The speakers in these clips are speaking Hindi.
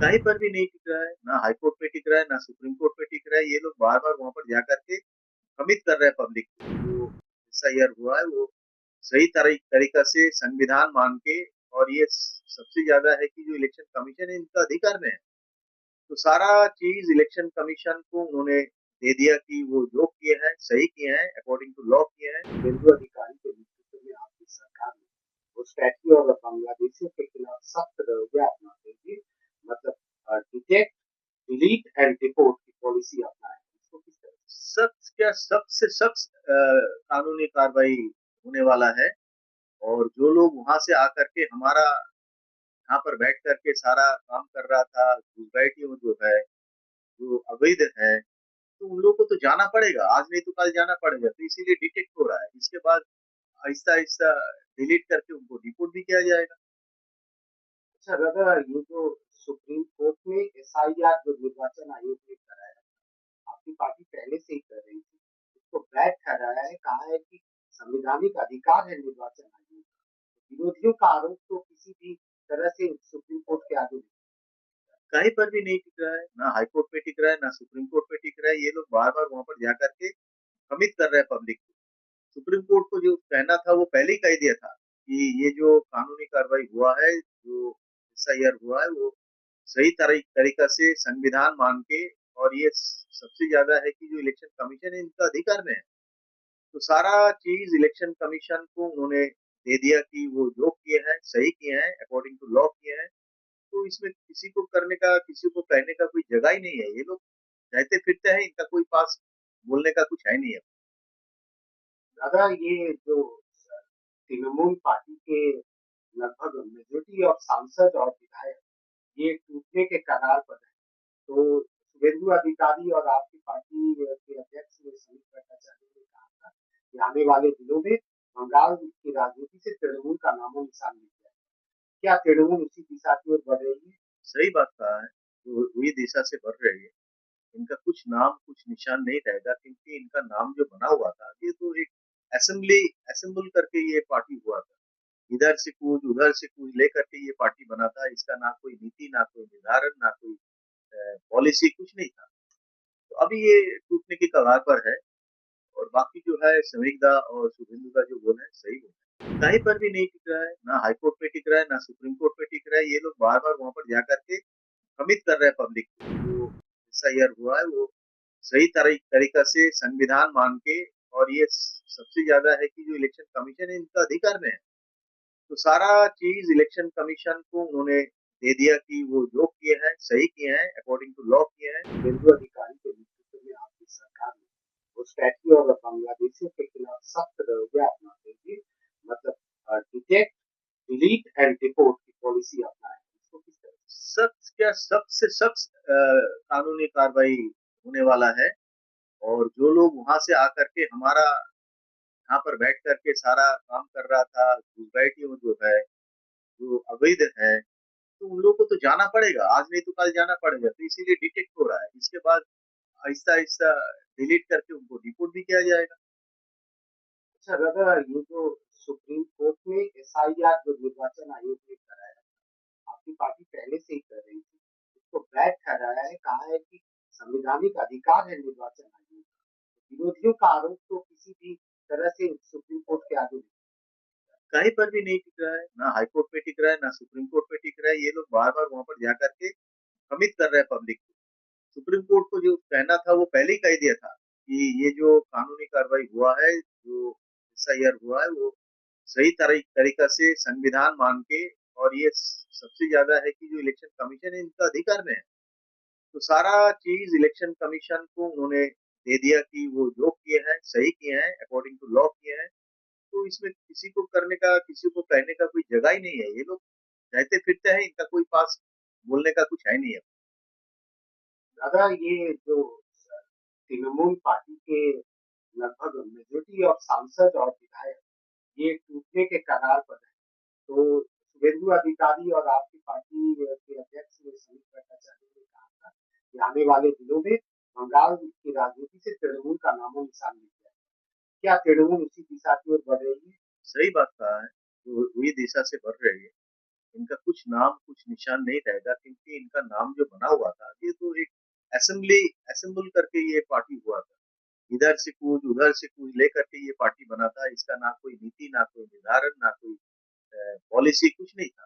कहीं पर भी नहीं टिक रहा है, ना हाई कोर्ट पे टिक रहा है, ना सुप्रीम कोर्ट पे टिक रहा है। ये लोग बार-बार वहाँ पर जा कर के भ्रमित कर रहे हैं पब्लिक को। जो एसआईआर हुआ है वो सही तरीका से संविधान मान के, और ये सबसे ज़्यादा है कि जो इलेक्शन कमीशन है इनका अधिकार में है। तो सारा चीज़ इलेक्शन कमीशन को उन्होंने दे दिया कि वो जो किए हैं, सही किए हैं, अकॉर्डिंग टू लॉ किए हैं। शुभेंदु अधिकारी के नेतृत्व में आपकी सरकार ने घुसपैठियों और बांग्लादेशियों के खिलाफ सख्त रवैया अपनाते हुए मतलब डिटेक्ट, डिलीट एंड डिपोर्ट की पॉलिसी अपनाई है। इसको किस तरह सख्त क्या, सख्त से सख्त कानूनी कार्रवाई होने वाला है। और जो लोग वहाँ से आकर के हमारा यहाँ पर बैठ कर के सारा काम कर रहा था, घुसपैठियों जो है, जो अवैध है, तो उन लोगों को तो जाना पड़ेगा, आज नहीं तो कल जाना पड़ेगा। तो इसीलिए डिटेक्ट हो रहा है। इसके बाद आहिस्ता-आहिस्ता डिलीट करके उनको डिपोर्ट भी किया जाएगा। अच्छा दादा, ये जो सुप्रीम कोर्ट में एसआईआर जो निर्वाचन आयोग ने कराया, आपकी पार्टी पहले से ही कर रही थी, इसको वैध ठहराया है, कहा है कि संवैधानिक अधिकार है निर्वाचन आयोग का। विरोधियों का आरोप तो किसी भी तरह से सुप्रीम कोर्ट के आगे नहीं। कहीं पर भी नहीं टिक रहा है, ना हाई कोर्ट पे टिक रहा है, ना सुप्रीम कोर्ट पे टिक रहा है। ये लोग बार-बार वहाँ पर जा कर के भ्रमित कर रहे हैं पब्लिक को। सुप्रीम कोर्ट को जो कहना था वो पहले ही कह दिया था कि ये जो कानूनी कार्रवाई हुआ है, जो एसआईआर हुआ है, वो सही तरीका से संविधान मान के, और ये सबसे ज्यादा है कि जो इलेक्शन कमीशन है इनका अधिकार में है। तो सारा चीज इलेक्शन कमीशन को उन्होंने दे दिया कि वो जो किए हैं, सही किए हैं, अकॉर्डिंग टू लॉ किए हैं। तो इसमें किसी को करने का, किसी को कहने का कोई जगह ही नहीं है। ये लोग रहते फिरते हैं, इनका कोई पास बोलने का कुछ है नहीं है। दादा, ये जो तृणमूल पार्टी के लगभग मेजोरिटी ऑफ सांसद और विधायक ये टूटने के कगार पर है। तो शुभेंदु अधिकारी और आपकी पार्टी के अध्यक्ष समीर भट्टाचार्य ने कहा था कि आने वाले दिनों में बंगाल की राजनीति से तृणमूल का नामो निशान मिट जाएगा। क्या तृणमूल उसी दिशा की ओर बढ़ रही है? सही बात कहा है, जो वही दिशा से बढ़ रही है। इनका कुछ नाम कुछ निशान नहीं रहेगा, क्योंकि इनका नाम जो बना हुआ था, ये तो एक असेंबली असेंबल करके ये पार्टी हुआ था। इधर से कूच उधर से कूच लेकर के ये पार्टी बना था। इसका ना कोई नीति, ना कोई निर्धारण, ना कोई पॉलिसी, कुछ नहीं था। तो अभी ये टूटने की कगार पर है। और बाकी जो है संविदा और शुभेंदु का जो बोल है सही बोल है। कहीं पर भी नहीं टिक रहा है, ना हाई कोर्ट पे टिक रहा है, ना सुप्रीम कोर्ट पे टिक रहा है। ये लोग बार बार वहां पर जाकर के भ्रमित कर रहे हैं पब्लिक को। जो एसआईआर हुआ है वो सही तरीका से संविधान मान के, और ये सबसे ज्यादा है कि जो इलेक्शन कमीशन है इनका अधिकार में है। तो सारा चीज इलेक्शन कमीशन को उन्होंने दे दिया कि वो जो किए हैं, सही किए हैं, अकॉर्डिंग टू लॉ किए हैं। शुभेंदु अधिकारी के नेतृत्व में आपकी सरकार ने घुसपैठियों और बांग्लादेशियों के खिलाफ सख्त रवैया अपनाते हुए डिटेक्ट, डिलीट एंड डिपोर्ट की पॉलिसी अपनाई है। इसको किस तरह सख्त क्या, सख्त से सख्त कानूनी कार्रवाई होने वाला है। और जो लोग वहां से आकर के हमारा यहाँ पर बैठ करके सारा काम कर रहा था, घुसपैठियों जो है, जो अवैध है, तो उन लोगों को तो जाना पड़ेगा, आज नहीं तो कल जाना पड़ेगा। तो इसीलिए डिटेक्ट हो रहा है। इसके बाद आहिस्ता आहिस्ता डिलीट करके उनको डिपोर्ट भी किया जाएगा। अच्छा दादा, ये जो सुप्रीम कोर्ट में एसआईआर जो निर्वाचन आयोग ने कराया, आपकी पार्टी पहले से ही कर रही थी, इसको वैध ठहराया है, कहा है कि संवैधानिक अधिकार है निर्वाचन आयोग का। विरोधियों का आरोप तो किसी भी तरह से सुप्रीम कोर्ट के आगे नहीं। कहीं पर भी नहीं टिक रहा है, ना हाई कोर्ट पे टिक रहा है, ना सुप्रीम कोर्ट पे टिक रहा है। ये लोग बार बार वहां पर जाकर के भ्रमित कर रहे हैं पब्लिक को। सुप्रीम कोर्ट को जो कहना था वो पहले ही कह दिया था कि ये जो कानूनी कार्रवाई हुआ है, जो एसआईआर हुआ है, वो सही तरीका से संविधान मान के, और ये सबसे ज्यादा है कि जो इलेक्शन कमीशन है इनका अधिकार में है। तो सारा चीज इलेक्शन कमीशन को उन्होंने दे दिया कि वो जो किए हैं, सही किए हैं, अकॉर्डिंग टू लॉ किए हैं। तो इसमें किसी को करने का, किसी को कहने का कोई जगह ही नहीं है। ये लोग रहते फिरते हैं, इनका कोई पास बोलने का कुछ है नहीं है। दादा, ये जो तृणमूल पार्टी के लगभग मेजोरिटी ऑफ सांसद और विधायक ये टूटने के कगार पर है। तो शुभेंदु अधिकारी और आपकी पार्टी के अध्यक्ष समीर भट्टाचार्य ने कहा था कि आने वाले दिनों में बंगाल की राजनीति से तृणमूल का नामो निशान मिट जाएगा। क्या तृणमूल उसी दिशा की ओर बढ़ रही है? सही बात कहा है, जो वही दिशा से बढ़ रही है। इनका कुछ नाम, कुछ निशान नहीं रहेगा क्योंकि इनका नाम जो बना हुआ था, ये तो एक असेंबली असेंबल करके ये पार्टी हुआ था। इधर से कूच, उधर से कूच लेकर के ये पार्टी बना था। इसका ना कोई नीति, ना कोई निर्धारण, ना कोई पॉलिसी कुछ नहीं था।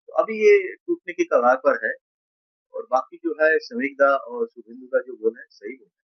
तो अभी ये टूटने की कगार पर है और बाकी जो है संवेग दा और शुभेंदु का जो बोल है, सही बोल है।